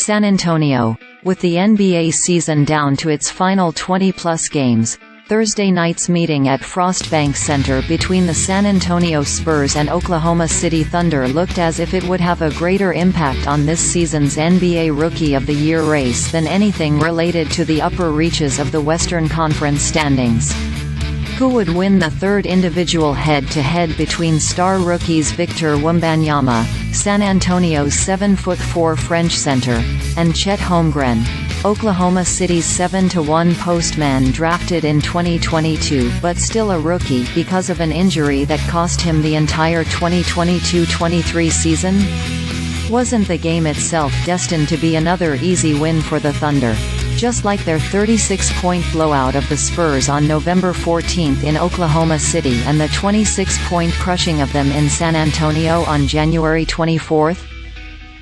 San Antonio. With the NBA season down to its final 20-plus games, Thursday night's meeting at Frostbank Center between the San Antonio Spurs and Oklahoma City Thunder looked as if it would have a greater impact on this season's NBA Rookie of the Year race than anything related to the upper reaches of the Western Conference standings. Who would win the third individual head-to-head between star rookies Victor Wembanyama, San Antonio's 7'4" French center, and Chet Holmgren, Oklahoma City's 7-1 postman drafted in 2022 but still a rookie because of an injury that cost him the entire 2022-23 season? Wasn't the game itself destined to be another easy win for the Thunder? Just like their 36-point blowout of the Spurs on November 14 in Oklahoma City and the 26-point crushing of them in San Antonio on January 24?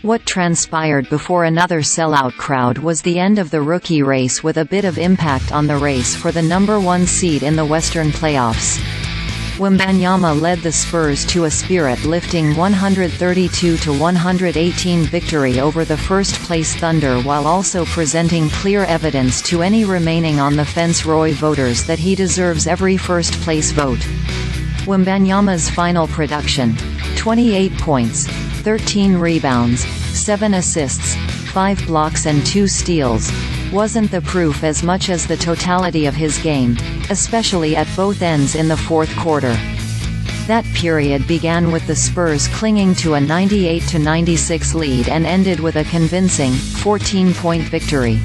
What transpired before another sellout crowd was the end of the rookie race with a bit of impact on the race for the #1 seed in the Western playoffs. Wembanyama led the Spurs to a spirit-lifting 132-118 victory over the first-place Thunder while also presenting clear evidence to any remaining on-the-fence Roy voters that he deserves every first-place vote. Wembanyama's final production: 28 points, 13 rebounds, 7 assists, 5 blocks and 2 steals, wasn't the proof as much as the totality of his game, especially at both ends in the fourth quarter. That period began with the Spurs clinging to a 98-96 lead and ended with a convincing 14-point victory.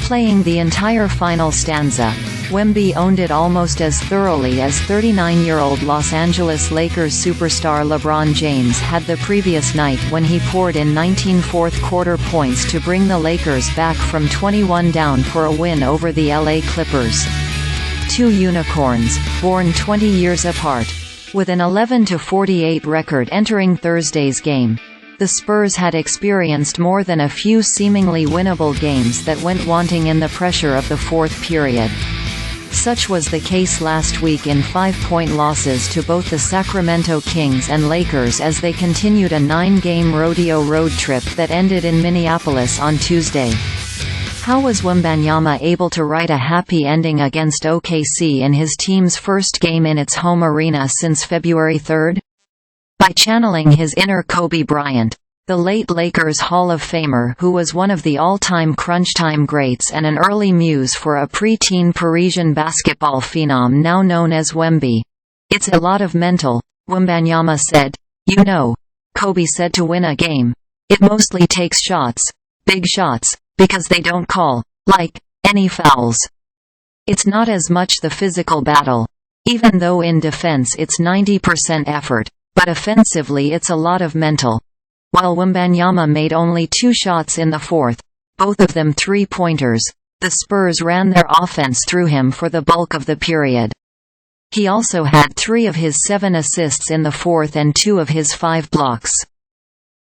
Playing the entire final stanza, Wemby owned it almost as thoroughly as 39-year-old Los Angeles Lakers superstar LeBron James had the previous night when he poured in 19 fourth-quarter points to bring the Lakers back from 21 down for a win over the LA Clippers. Two unicorns, born 20 years apart. With an 11-48 record entering Thursday's game, the Spurs had experienced more than a few seemingly winnable games that went wanting in the pressure of the fourth period. Such was the case last week in 5-point losses to both the Sacramento Kings and Lakers as they continued a 9-game rodeo road trip that ended in Minneapolis on Tuesday. How was Wembanyama able to write a happy ending against OKC in his team's first game in its home arena since February 3? By channeling his inner Kobe Bryant, the late Lakers Hall of Famer who was one of the all-time crunchtime greats and an early muse for a preteen Parisian basketball phenom now known as Wemby. "It's a lot of mental," Wembanyama said. "You know," Kobe said, "to win a game, it mostly takes shots. Big shots, because they don't call, like, any fouls. It's not as much the physical battle. Even though in defense it's 90% effort, but offensively it's a lot of mental." While Wembanyama made only 2 shots in the fourth, both of them three-pointers, the Spurs ran their offense through him for the bulk of the period. He also had 3 of his 7 assists in the fourth and 2 of his 5 blocks.